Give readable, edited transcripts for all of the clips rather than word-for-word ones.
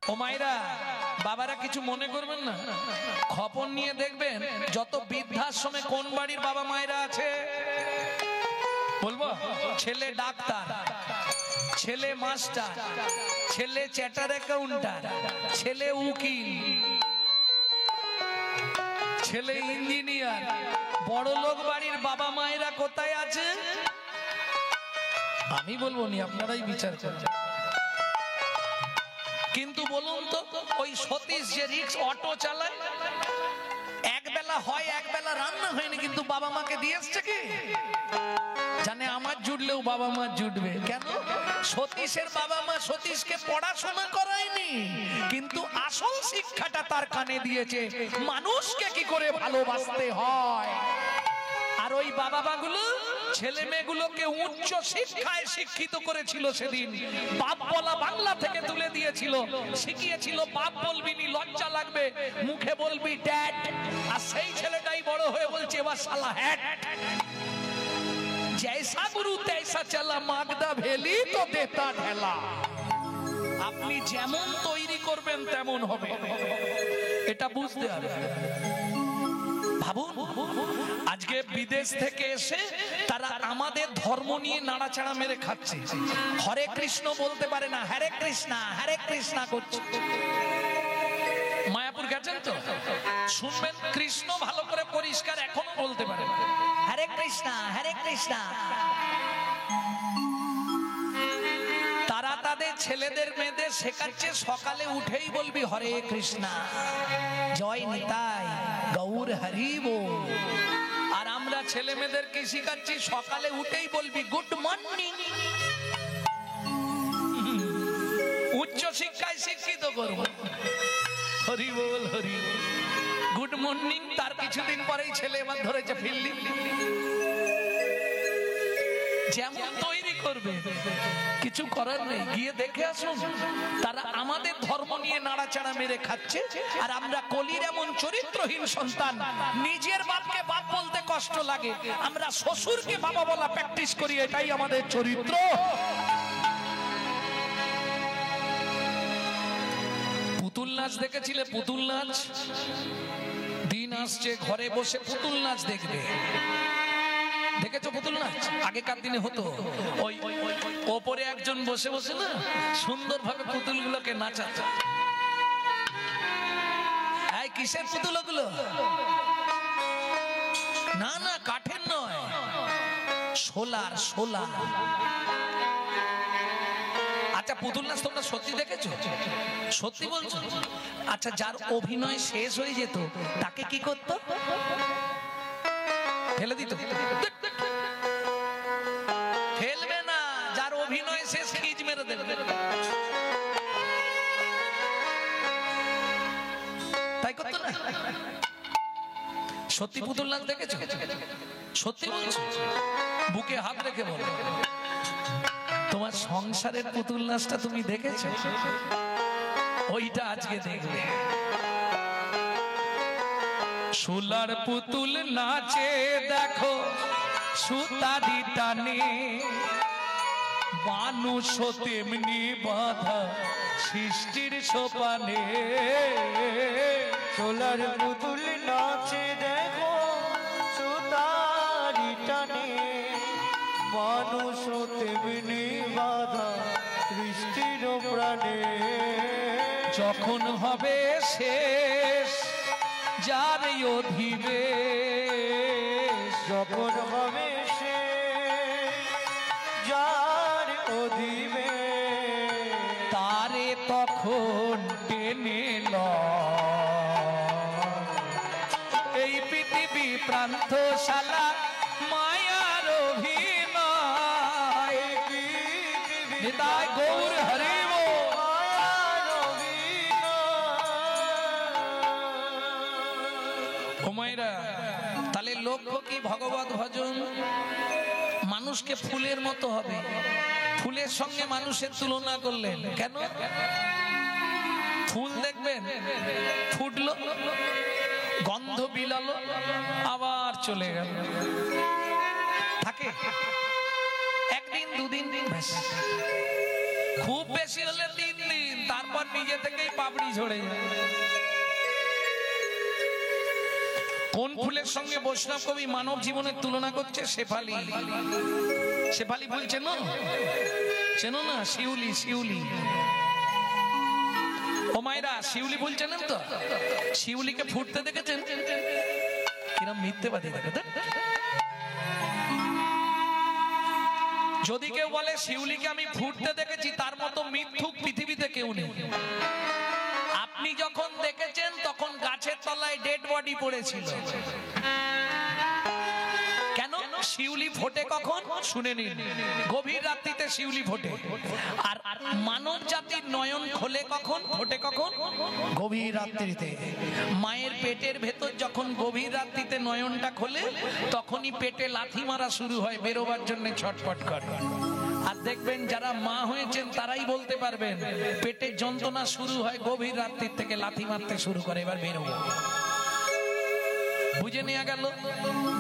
ও মায়েরা বাবারা কিছু মনে করবেন না, খবর নিয়ে দেখবেন যত বৃদ্ধাশ্রমে কোন বাড়ির বাবা মায়েরা আছে বলবো, ছেলে ডাক্তার, ছেলে মাস্টার, ছেলে চ্যাটার অ্যাকাউন্টার, ছেলে উকিল, ছেলে ইঞ্জিনিয়ার। বড় লোক বাড়ির বাবা মায়েরা কোথায় আছে আমি বলবো নি, আপনারাই বিচার করছেন। কিন্তু বলুন তো, ওই সতীশ যে রিক্স অটো চালায়, একবেলা হয় একবেলা রান্না হয়নি, কিন্তু বাবা মাকে দিয়ে এসছে কি? জানে আমার জুটলেও বাবা মা জুটবে। কেন? সতীশের বাবা মা সতীশকে পড়াশোনা করায়নি, কিন্তু আসল শিক্ষাটা তার কানে দিয়েছে, মানুষকে কি করে ভালোবাসতে হয়। আর ওই বাবা মাগুলো ছেলে মেয়েগুলোকে উচ্চ শিক্ষায় শিক্ষিত করেছিল। সেদিন বাপ বলা বাংলা থেকে তুলে দিয়েছিল, শিখিয়েছিল বাপ বলবি নি, লজ্জা লাগবে, মুখে বলবি ড্যাড। আর সেই ছেলেটাই বড় হয়ে বলছে এবার শালা হ্যাট। जैसा गुरु तैसा चला, मागदा भेली तो देता ढेला। আপনি যেমন তৈরি করবেন তেমন হবে, এটা বুঝতে হবে। ভাবুন, আজকে বিদেশ থেকে এসে তারা আমাদের ধর্ম নিয়ে নাড়াচাড়া মেরে খাচ্ছে। হরে কৃষ্ণ বলতে পারে না, হরে কৃষ্ণা হরে কৃষ্ণা করছে। মায়াপুর গেছেন তো, শুনবেন কৃষ্ণ ভালো করে পরিষ্কার এখনো বলতে পারে, হরে কৃষ্ণা হরে কৃষ্ণা। তারা তাদের ছেলেদের মেয়েদের শেখাচ্ছে সকালে উঠেই বলবি হরে কৃষ্ণা, জয় নিতাই, গৌর হরি বল। আর আমরা ছেলে মেয়েদের কি শিখাচ্ছি? সকালে উঠেই বলবি গুড মর্নিং। উচ্চ শিক্ষায় শিক্ষিত করবো, হরি বল হরি বল, গুড মর্নিং। তার কিছুদিন পরেই ছেলে এবার ধরেছে ফিল্ডিং। যেমন তৈরি করবে, কিছু করার নেই। গিয়ে দেখে আসুন, তারা আমাদের ধর্ম নিয়ে নাড়াচাড়া মেরে খাচ্ছে। আর আমরা কলির এমন চরিত্রহীন সন্তান, নিজের বাপকে বাপ বলতে কষ্ট লাগে, আমরা শ্বশুরকে বাবা বলা প্র্যাকটিস করি। এটাই আমাদের চরিত্র। পুতুল নাচ দেখেছিলে? পুতুল নাচ দিন আসছে ঘরে বসে পুতুল নাচ দেখবে। দেখেছো পুতুল নাচ? আগেকার দিনে হতো, ওই ওপরে একজন বসে বসে না সুন্দরভাবে পুতুলগুলোকে নাচাতো। এই কিসের পুতুল ওগুলো? না না, কাঠের নয়, সোলার সোলার। আচ্ছা, পুতুল নাচ তোমরা সত্যি দেখেছো? সত্যি বলছো? আচ্ছা, যার অভিনয় শেষ হয়ে যেত তাকে কি করতো? ফেলে দিত? ফেলবে না, যার অভিনয় শেষ খিজ মেরে দেবে। তাই করতো না? সত্যি পুতুল নাচ দেখেছো? সত্যি বলছো? বুকে হাত রেখে বলো, তোমার সংসারের পুতুল নাচটা তুমি দেখেছো? ওইটা আজকে দেখবে। সোলার পুতুল নাচে দেখো সুতারি টানে, মানুষ তেমনি বাধা সৃষ্টির সোপানে। সোলার পুতুল নাচে দেখো সুতারি টানে, মানুষ তেমনি বাধা সৃষ্টির প্রাণে। যখন হবে শেষ যার অধিবেশ, যখন হবে শেষ যার অধিবেশ, তারে তখন টেনে এই পৃথিবী প্রান্তশালা মায়ার অভিনয়। নিতাই গৌর হরি বল। তাহলে লক্ষ্য কি? ভগবত ভজন। মানুষকে ফুলের মতো হবে, ফুলের সঙ্গে মানুষের তুলনা করলেন কেন? ফুল দেখবেন ফুটলো, গন্ধ বিলালো, আবার চলে গেল, থাকে একদিন দুদিন, খুব বেশি হলে 3 দিন, তারপর নিজে থেকেই পাপড়ি ঝরে যায়। কোন ফুলের সঙ্গে বৈষ্ণব কবি মানব জীবনের তুলনা করছে? শেফালি। শেফালি ফুল চেনো? চেনো না? শিউলি। শিউলি। ও মায়েরা, শিউলি ফুল চেনেন তো? শিউলিকে ফুটতে দেখেছেন? কিরম মিথ্যেবাদী দেখে। যদি কেউ বলে শিউলিকে আমি ফুটতে দেখেছি, তার মতো মিথ্যুক পৃথিবীতে কেউ নেই। আপনি যখন দেখেছেন তখন গাছের তলায় ডেড বডি পড়েছিল। কেন? শিউলি ফোটে কখন? শুনে নিন, গভীর রাত্রিতে শিউলি ফোটে। আর মানব জাতির নয়ন খোলে কখন? ফোটে কখন? গভীর রাত্রিতে। মায়ের পেটের ভেতর যখন গভীর রাত্রিতে নয়নটা খোলে, তখনই পেটে লাথি মারা শুরু হয়, বেরোবার জন্য ছটফট করে। আর দেখবেন যারা মা হয়েছেন তারাই বলতে পারবেন, পেটের যন্ত্রণা শুরু হয় গভীর রাত্রির থেকে, লাথি মারতে শুরু করে, এবার বেরোবো। বুঝে নেওয়া গেল?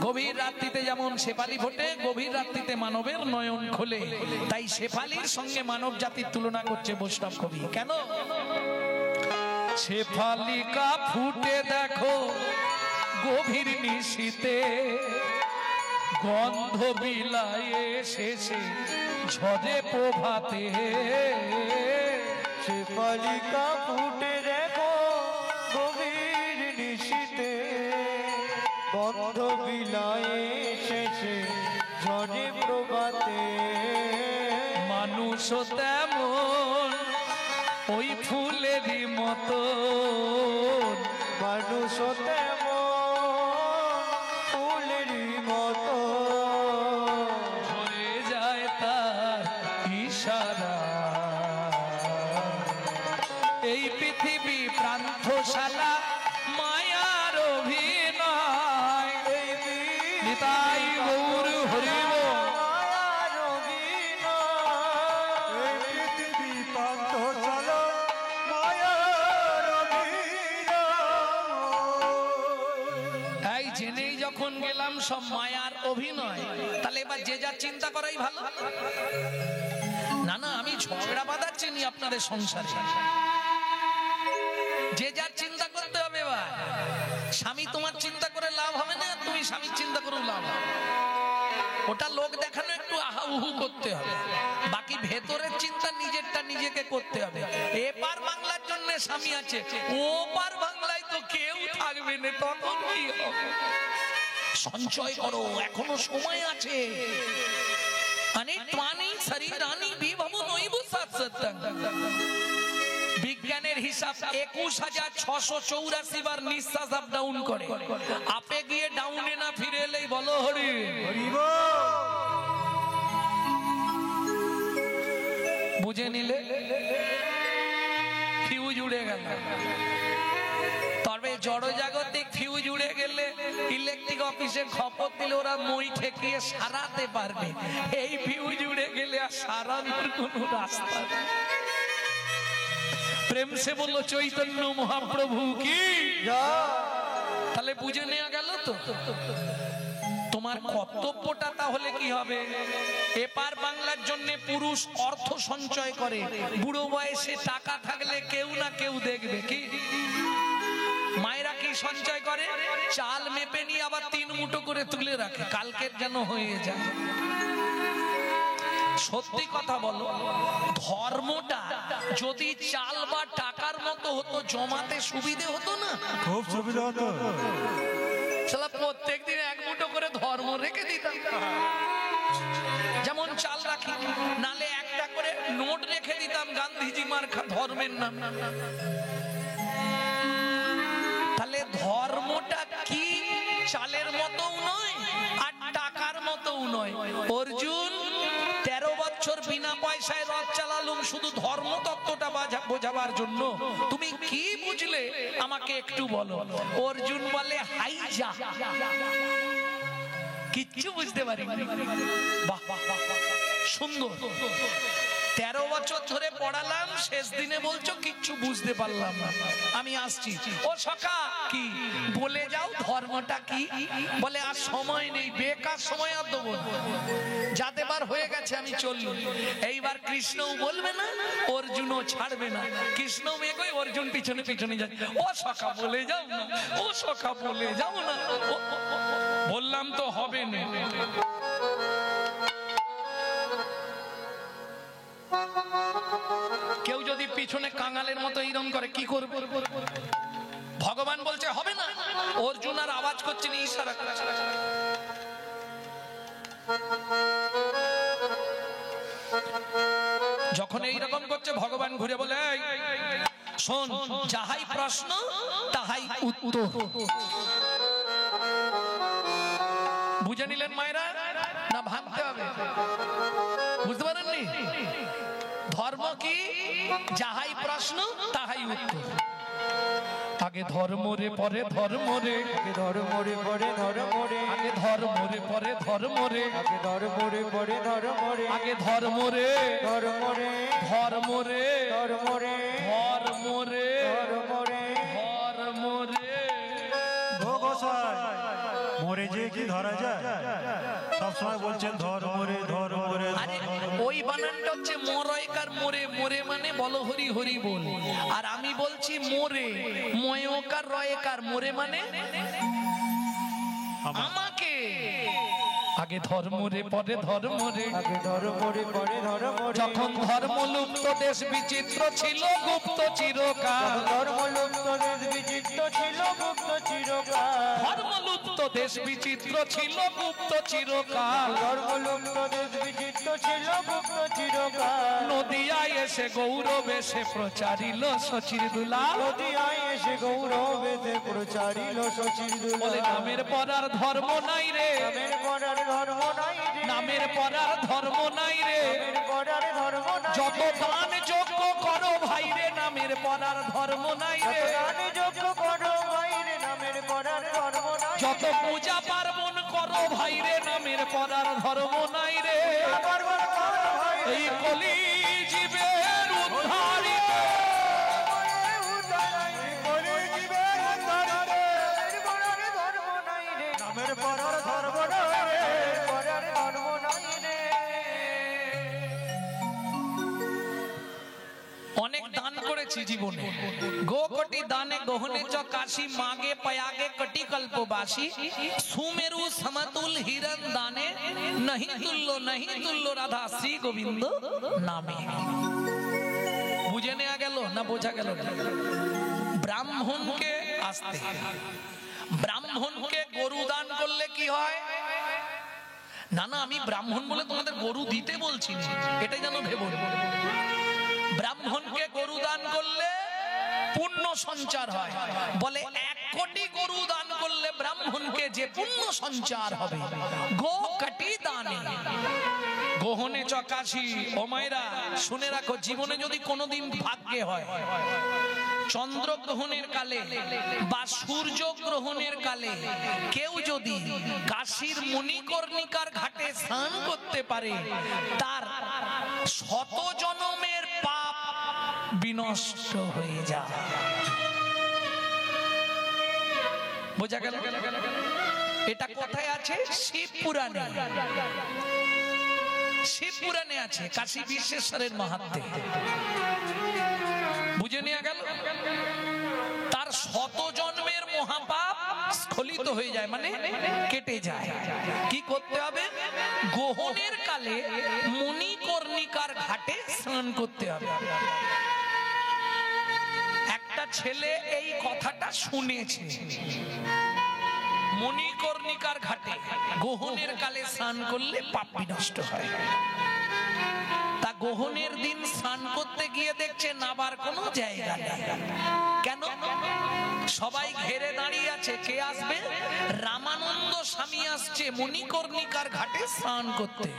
গভীর রাত্রিতে যেমন শেফালি ফোটে, গভীর রাত্রিতে মানবের নয়ন খোলে। তাই শেফালির সঙ্গে মানব জাতির তুলনা করছে বৈষ্ণব কবি। কেন? শেফালিকা ফুটে দেখো গভীর নিশীতে, গন্ধ বিলায়ে শেষে ঝরে প্রভাতে। শেফালিকা ফুটে দেখো গভীর নিশীতে, গন্ধ বিলায়ে শেষে ঝরে প্রভাতে। মানুষও তেমন ওই ফুলেরই মতো, মানুষও তেমন ফুলেরই মতো, ঝরে যায় তার ইশারা। এই পৃথিবী প্রান্তশালা মায়ার অভিনয়। নিতাই গৌর হরিব। মায়ার অভিনয়। এই পৃথিবী পান্থশালা মায়ার অভিনয়। তাই জেনেই যখন গেলাম সব মায়ার অভিনয়, তাহলে এবার যে যা চিন্তা করাই ভালো। না না, আমি ঝগড়া বাঁধাচ্ছি নি আপনাদের সংসারে। যে যার চিন্তা করতে হবে। এবার স্বামী তোমার চিন্তা করে লাভ হবে না, তুমি স্বামীর চিন্তা করেও লাভ হবে। ওটা লোক দেখানো একটু আহা উহু করতে হবে, বাকি ভেতরের চিন্তা নিজেরটা নিজেকে করতে হবে। এপার বাংলার জন্য স্বামী আছে, ওপার বাংলায় তো কেউ থাকবে না, তখন কি হবে? সঞ্চয় করো, এখনো সময় আছে। বিজ্ঞানের হিসাব 21,684 বার নিঃশ্বাস আপ ডাউন করে। আপে গিয়ে ডাউনে না ফিরে এলেই বলো হরি হরি বল। বুঝে নিলে ফিউজ উড়ে গেল। তবে জড়জাগতিক ফিউজ উড়ে গেলে ইলেকট্রিক অফিসে খবর দিলে ওরা মই ঠেকিয়ে সারাতে পারবে। এই ফিউজ উড়ে গেলে আর সারানোর কোনো রাস্তা নেই। প্রেম সে বললো চৈতন্য মহাপ্রভু কি। তাহলে বুঝে নেওয়া গেল তো তোমার কর্তব্যটা তাহলে কি হবে? এপার বাংলার জন্য পুরুষ অর্থ সঞ্চয় করে, বুড়ো বয়সে টাকা থাকলে কেউ না কেউ দেখবে। কি মায়েরা কি সঞ্চয় করে? চাল মেপে নিয়ে আবার 3 মুঠো করে তুলে রাখে, কালকের যেন হয়ে যায়। সত্যি কথা বলো, ধর্মটা যদি চাল বা টাকার মতো হতো, জমাতে সুবিধে হতো না? খুব সুবিধা হতো। প্রত্যেকদিন 1 মুঠো করে ধর্ম রেখে দিতাম। যেমন চাল রাখি, নালে একটা করে নোট রেখে দিতাম গান্ধীজি মার্কা ধর্মের নাম। তাহলে ধর্মটা কি চালের মতো নয় আর টাকার মতো নয়। অর্জুন 13 বছর বিনা পয়সায় রথ চালালুম শুধু ধর্ম তত্ত্বটা বোঝাবার জন্য। তুমি কি বুঝলে আমাকে একটু বলো। অর্জুন বলে হাই যা, কিচ্ছু বুঝতে পারি। বাহ বাহ বাহ, সুন্দর। 13 বছর ধরে পড়ালাম, শেষ দিনে বলছো কিচ্ছু বুঝতে পারলাম না, আমি আসছি। ও সখা, কি বলে যাও ধর্মটা কি? বলে আর সময় নেই, বেকার সময় আর দেবো না, যাতে বার হয়ে গেছে আমি চললুম। এইবার কৃষ্ণও বলবে না, অর্জুনও ছাড়বে না। কৃষ্ণ মেঘই অর্জুন পিছনে পিছনে যায়। ও সখা বলে যাও না, ও সখা বলে যাও না। বললাম তো হবে না। কেউ যদি পিছনে কাঙালের মতো এইরকম করে কি করবে? ভগবান বলছে হবে না, অর্জুন আর আওয়াজ করছে না, ইশারা করছে। যখন এইরকম করছে ভগবান ঘুরে বলে, শোন, যাহাই প্রশ্ন তাহাই উত্তর। বুঝে নিলেন মায়েরা না ভাবতে হবে? বুঝতে পারেননি? ধর্ম কি? যাহাই প্রশ্ন তাহাই উত্তর। আগে ধর্ম রে পরে ধর্ম রে, আগে ধর্ম রে পরে ধর্ম রে, আগে ধর্ম রে পরে ধর্ম রে, আগে ধর্ম রে পরে ধর্ম রে, আগে ধর্ম রে, ধর্ম রে, ধর্ম রে, ধর্ম রে, ধর্ম রে, ধর্ম রে, ধর্ম রে। ও গোসাই, মরে যে কি ধরা যায়? সবসময় বলছেন ধর্ম রে, ধর্ম রে। আরে ওই বানানটা হচ্ছে মরয়কার মোরে, মোরে মানে বলো হরি হরি বল। আর আমি বলছি মোরে, ময়কার রয়কার, মোরে মানে আমাকে। আগে ধর্ম রে পরে ধর্ম রে, আগে ধর্ম রে পরে ধর্ম রে, যখন ধর্ম লুপ্ত দেশ বিচিত্র ছিল গুপ্ত চিরকাল। ধর্ম লুপ্ত দেশ বিচিত্র ছিল গুপ্ত চিরকাল, ধর্ম লুপ্ত দেশ বিচিত্র ছিল গুপ্ত চিরকাল। ধর্ম লুপ্ত দেশ বিচিত্র ছিল গুপ্ত চিরকাল, নদিয়ায় এসে গৌরব এসে প্রচারিল শচীর দুলাল। নদিয়ায় এসে গৌরব এসে প্রচারিল শচীর দুলাল। বলে নামের পরার ধর্ম নাই রে, নামের পরার ধর্ম নাই রে, নামের পরার ধর্ম নাই রে, নামের পরার ধর্ম নাই রে, যত দান যোগ্য করো ভাই রে, নামের পরার ধর্ম নাই রে, দান যোগ্য করো ভাই রে, নামের পরার ধর্ম নাই রে, যত পূজা পার্বণ করো ভাই রে, নামের পরার ধর্ম নাই রে। পার্বণ করো ভাই রে, এই কলি জীবের উদ্ধারিত বলে জীবের উদ্ধারিতে, নামের পরার ধর্ম নাই রে, নামের পরার ধর্ম নাই রে, পরার ধর্ম নাই রে। অনেক দান করেছি জীবনে, গো কোটি দানে গহনে চ কাশি, মাগে পয়াগে কটি কল্পবাসী, সুমেরু সমতুল হিরণ দানে, नहीं तुल्लो राधा श्री गोविंद नामे। বুঝে নেওয়া গেল না বোঝা গেল? ব্রাহ্মণকে আসতে, ব্রাহ্মণকে গরু দান করলে কি হয়? না না, আমি ব্রাহ্মণ বলে তোমাদের গরু দিতে বলছি না, এটাই যেন ভেবো। ব্রাহ্মণকে গরু দান করলে পুণ্য সঞ্চার হয়। বলে 1 কোটি গরু দান করলে ব্রাহ্মণকে যে পুণ্য সঞ্চার হবে, গো কোটি দানে গহনে চকাশি। ও মায়েরা শুনে রাখো, জীবনে যদি কোনোদিন ভাগ্যে হয় চন্দ্রগ্রহণের কালে বা সূর্য গ্রহণের কালে কেউ যদি কাশীর মণিকর্ণিকার ঘাটে স্নান করতে পারে, তার 100 জন্মের পাপ বিনষ্ট হয়ে যায়। বোঝা গেল? এটা কোথায় আছে? শিব পুরাণে, শিব পুরাণে আছে, কাশী বিশ্বেশ্বরের মাহাত্ম্যে। বুঝে নেওয়া গেল? তার 100 জন্মের মহাপাপ স্খলিত হয়ে যায়, মানে কেটে যায়। কি করতে হবে? গ্রহণের কালে মণিকর্ণিকার ঘাটে স্নান করতে হবে। একটা ছেলে এই কথাটা শুনেছে, মণিকর্ণিকার ঘাটে গ্রহণের কালে স্নান করলে পাপ বিনষ্ট হয়। তা গ্রহণের দিন স্নান করতে গিয়ে দেখছে নাবার কোনো জায়গা নেই। কেন? সবাই ঘেরে দাঁড়িয়ে আছে, কে আসবে? রামানন্দ স্বামী আসছে মণিকর্ণিকার ঘাটে স্নান করতে।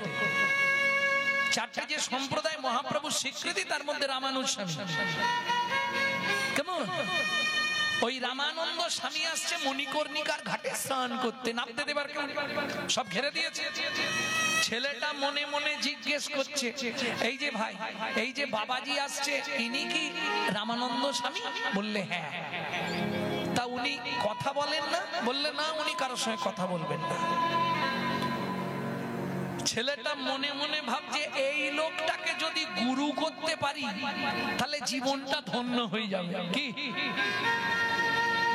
4টে যে সম্প্রদায় মহাপ্রভু স্বীকৃতি, তার মধ্যে রামানুজ স্বামী। কেমন? ওই রামানন্দ স্বামী আসছে মণিকর্ণিকার ঘাটে স্নান করতে, নামতে দেবার কেউ সব ঘেরে দিয়েছে। ছেলেটা মনে মনে জিজ্ঞেস করছে, এই যে ভাই, এই যে বাবাজি আসছে, ইনি কি রামানন্দ স্বামী? বললে হ্যাঁ। তা উনি কথা বলেন না? বললে না, উনি কারোর সঙ্গে কথা বলবেন না। ছেলেটা মনে মনে ভাবছে, এই লোকটাকে যদি গুরু করতে পারি তাহলে জীবনটা ধন্য হয়ে যাবে। কি,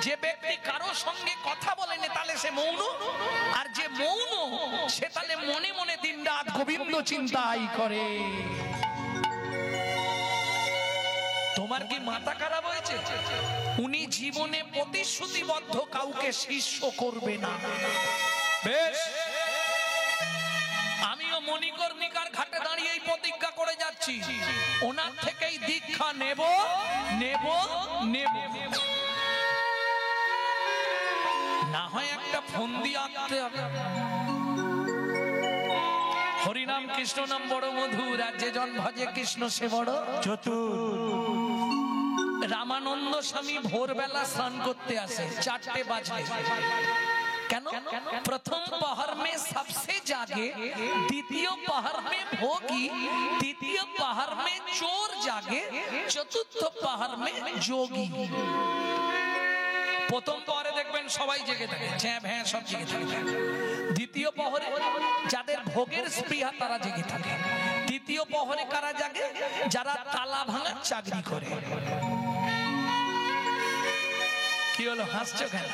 যে ব্যক্তি কারোর সঙ্গে কথা বলেনি তাহলে সে মৌন, আর যে মৌন সে তাহলে মনে মনে দিনরাত গোবিন্দ চিন্তাই করে। তোমার কি মাথা খারাপ হয়েছে? উনি জীবনে প্রতিশ্রুতিবদ্ধ কাউকে শিষ্য করবে না। বেশ, আমিও মণিকর্ণিকার ঘাটে দাঁড়িয়ে এই প্রতিজ্ঞা করে যাচ্ছি, ওনার থেকেই দীক্ষা নেব নেব নেব। না হয় একটা ফোন দিয়ে আনতে হবে। হরিনাম কৃষ্ণ নাম বড় মধুর, আর যে জন ভজে কৃষ্ণ সে বড় চতুর। রামানন্দ স্বামী ভোরবেলা স্নান করতে আসে 4টে বাজে। কেন? প্রথম পহর মে সবসে জাগে, দ্বিতীয় পহর মে ভোগী, তৃতীয় পহর মে চোর জাগে, চতুর্থ পহর মে যোগী। প্রথম পহরে দেখবেন সবাই জেগে থাকে, চ্যাঁ ভ্যাঁ সব জেগে থাকে। দ্বিতীয় পহরে যাদের ভোগের স্পৃহা তারা জেগে থাকে। তৃতীয় পহরে কারা জাগে? যারা তালা ভাঙার চাকরি করে। কি হলো, হাসছো কেন?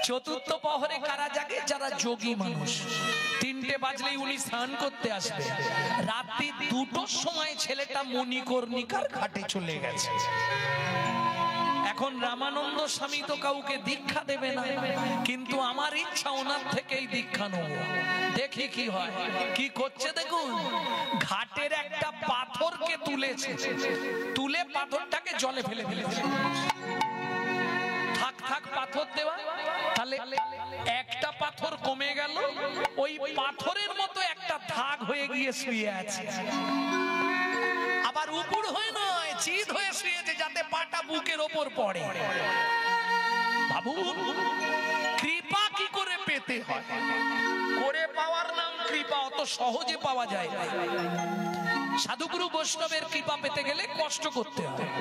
চতুর্থ পহরে কারা জাগে? যারা যোগী মানুষ। 3টে বাজলেই উনি স্নান করতে আসবে। রাত্রি 2টোর সময় ছেলেটা মণিকর্ণিকার ঘাটে চলে গেছে। এখন রামানন্দ স্বামী তো কাউকে দীক্ষা দেবে না, কিন্তু আমার ইচ্ছা ওনার থেকেই দীক্ষা নেব। দেখি কি হয়। কি করছে দেখুন, ঘাটের একটা পাথরকে তুলেছে, তুলে পাথরটাকে জলে ফেলে ফেলেছে। থাক থাক পাথর দেওয়া, তাহলে একটা পাথর কমে গেল, ওই পাথরের মতো একটা দাগ হয়ে গিয়ে শুয়ে আছে। আবার উপর হয়ে নয়, চিত হয়ে শুয়েছে, যাতে পাটা বুকের ওপর পড়ে। বাবু, কৃপা কি করে পেতে হয়? করে পাওয়ার নাম কৃপা, অত সহজে পাওয়া যায় না। সাধুগুরু বৈষ্ণবের কৃপা পেতে গেলে কষ্ট করতে হয়।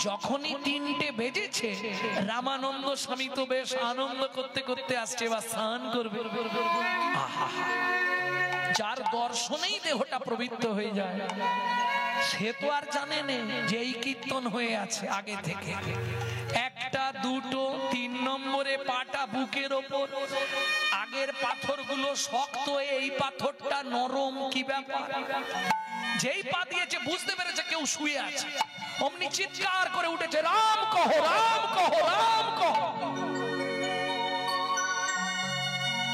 যখনই 3টে বেজেছে, রামানন্দ স্বামী তো বেশ আনন্দ করতে করতে আসছে, বা স্নান করবে। আহা, যার দর্শনেই দেহটা পবিত্র হয়ে যায়, সে তো আর জানে না যে এই কীর্তন হয়ে আছে আগে থেকে। 1টা 2টো 3 নম্বরে পাটা বুকের ওপর, আগের পাথরগুলো শক্ত, এই পাথরটা নরম। কি ব্যাপার? যেই পা দিয়েছে বুঝতে পেরেছে কেউ শুয়ে আছে, অমনি চিৎকার করে উঠেছে, রাম কহো, রাম কহো, রাম কহো।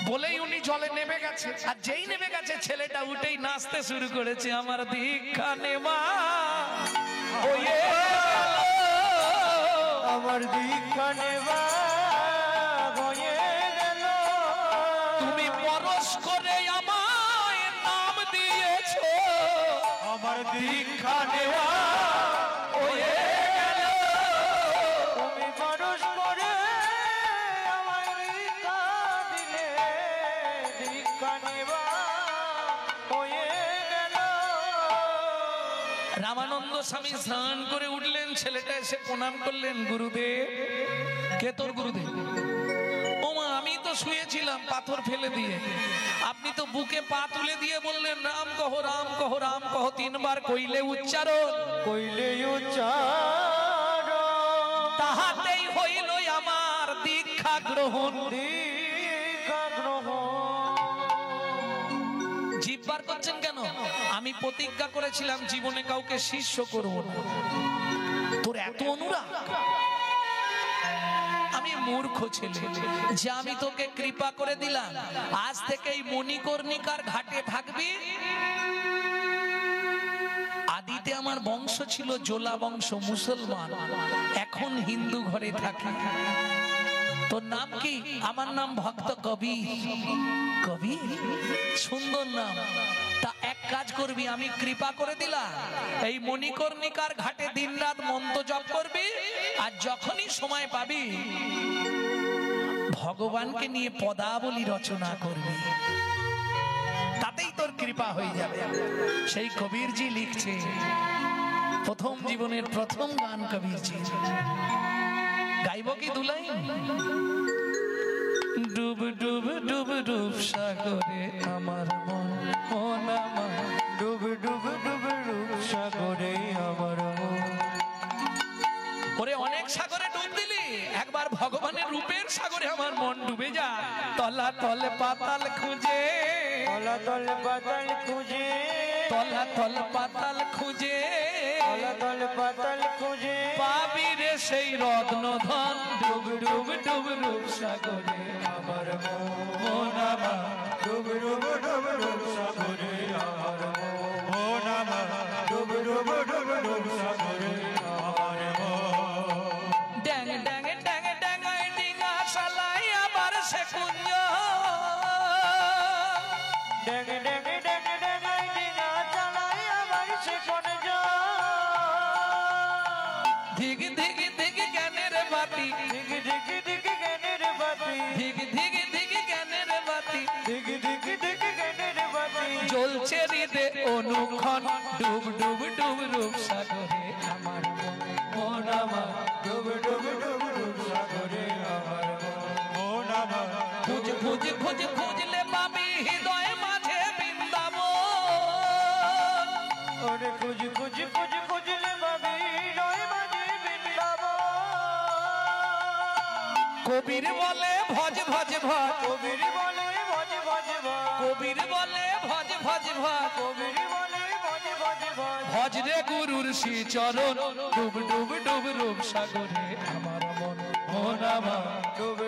বলেই উনি জলে নেমে গেছে। আর যেই নেমে গেছে, ছেলেটা উঠেই নাচতে শুরু করেছে, আমার দীক্ষা নেওয়া হয়ে গেল, আমার দীক্ষা নেওয়া হয়ে গেল। তুমি পরশ করে আমায় নাম দিয়েছো, আমার দীক্ষা নেওয়া হয়ে গেল। তুমি পরশ করে আমায় দীক্ষা দিলে, দীক্ষা নেওয়া হয়ে গেল। রামানন্দ স্বামী স্নান করে উঠলেন, ছেলেটা এসে প্রণাম করলেন, গুরুদেব। কে তোর গুরুদেব? ও মা, আমি তো শুয়েছিলাম পাথর ফেলে দিয়ে, আপনি তো বুকে পা তুলে দিয়ে বললেন রাম কহো, রাম কহো, রাম কহো। 3 বার কইলে উচ্চারণ, কইলে উচ্চারণ, তাহাতেই হইল আমার দীক্ষা গ্রহণ। দীক্ষা গ্রহণ। জিব্বার করছেন কেন? আমি প্রতিজ্ঞা করেছিলাম জীবনে কাউকে শিষ্য করব না। তোর এত অনুরাগ? আমি মূর্খ ছেলে যে আমি তোকে কৃপা করে দিলাম, আজ থেকে এই মণিকর্ণিকার ঘাটে থাকবি। আদিতে আমার বংশ ছিল জোলা বংশ, মুসলমান, এখন হিন্দু ঘরে থাকি। তোর নাম কি? আমার নাম ভক্ত কবির। কবির, সুন্দর নাম। তা এক কাজ করবি, আমি কৃপা করে দিলাম, এই মণিকর্ণিকার ঘাটে দিনরাত মন্ত্র জপ করবি, আর যখনই সময় পাবি ভগবানকে নিয়ে পদাবলী রচনা করবি, তাতেই তোর কৃপা হয়ে যাবে। সেই কবিরজি লিখছে, প্রথম জীবনের প্রথম গান কবিরজি। গাইব কি দুলাই? ডুব ডুব ডুব ডুব সাগরে আমার মন, মন আমার ডুব ডুব ডুব ডুব সাগরে আমার মন। ওরে অনেক সাগরে ডুব দিলি, একবার ভগবানের রূপের সাগরে আমার মন ডুবে যা। তলা তল পাতাল খুঁজে, তলা তল পাতাল খুঁজে, তলা তল পাতাল খুঁজে, তলা তল পাতাল খুঁজে পাবি রে সেই রত্ন ধন। ডুব ডুব ডুব ডুব সাগরে আমার মন আমার, ডুব ডুব ডুব ডুব সাগরে আমার মন আমার, ডুব ডুব ডুব ডুব সাগরে আমার মন। ড্যাং ড্যাং ড্যাং ড্যাং ডিঙা শালাই আবার সে কুঞ্জ। ড্যাং ড্যাং ড্যাং ড্যাং ডিঙা চালাই আবার সে কোন যায়। ধিক ধিক ধিক জ্ঞানের বাতি, দিক দিক দিক জ্ঞানের বাতি, ধিক ধিক ধিক জ্ঞানের বাতি, দিক দিক দিক জ্ঞানের বাতি জ্বলছে হৃদে অনুক্ষণ। ডুব ডুব ডুব রূপ সাগরে আমার মন, মন আমার, ডুব ডুব ডুব ডুব সাগরে আমার মন আমার। খুঁজ খুঁজ খুঁজ খুঁজলে পাবি হৃদয় মাঝে বৃন্দাবন। ওরে খুঁজ খুঁজ খুঁজ খুঁজলে পাবি নয় মাঝে বৃন্দাবন। কবির বলে ভজ ভজ ভজ, কবির বলে ভজ ভজ ভজ, কবির বলে ভজ ভজ ভজ, কবির বলে ভজ ভজ ভজ। ভজ রে গুরুর শ্রী চরণ। ডুব ডুব ডুব রূপ সাগরে আমার মন, মন আমার, ডুব